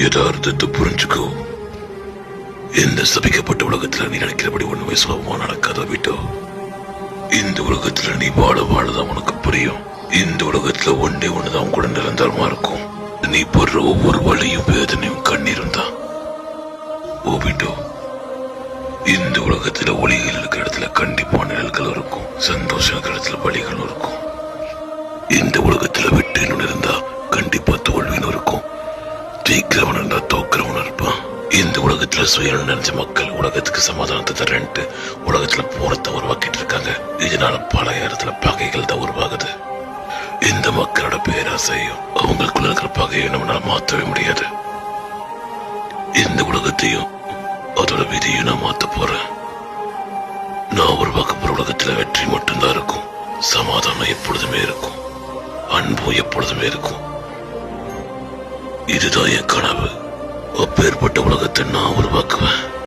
யதார்த்தத்தை புரிஞ்சுக்கோ. இந்த சபிக்கப்பட்ட உலகத்துல நீ நினைக்கிறபடி ஒண்ணுமே சுலபமா நடக்காத விட்டோ. இந்த உலகத்துல நீ வாழதான் உனக்கு புரியும். இந்த உலகத்துல ஒண்ணுதான் கூட நிரந்தரமா இருக்கும். நீ போடுற ஒவ்வொரு வழியும் வேதனையும் கண்ணீரும் தான். ஓபிட்டோ, இந்த உலகத்துல ஒளிகள் இருக்கிற இடத்துல கண்டிப்பா நிழல்கள் இருக்கும், சந்தோஷம் இருக்கிற இடத்துல வழிகளும் இருக்கும். இந்த உலகத்துல வெற்றின்னு இருந்தா கண்டிப்பா தோல்வின்னு இருக்கும். ஜெயிக்கிறவன் இருந்தா தோக்கிறவன் இருப்பான். இந்த உலகத்துல சுயம் நினைச்ச மக்கள் உலகத்துக்கு சமாதானத்தை தரேன்ட்டு உலகத்துல போரத்தை உருவாக்கிட்டு இருக்காங்க. இதனால பல இடத்துல பகைகள் தான் உருவாகுது. இந்த மக்களோட பேராசையும் அவங்களுக்குள்ள இருக்கிற பகையும் நம்மளால மாற்றவே முடியாது. இந்த உலகத்தையும் அதோட விதியும் நான் மாத்த போறேன். நான் உருவாக்க போற உலகத்துல வெற்றி மட்டும்தான் இருக்கும். சமாதானம் எப்பொழுதுமே இருக்கும், அன்பும் எப்பொழுதுமே இருக்கும். இதுதான் என் கனவு. அப்பேற்பட்ட உலகத்தை நான் உருவாக்குவேன்.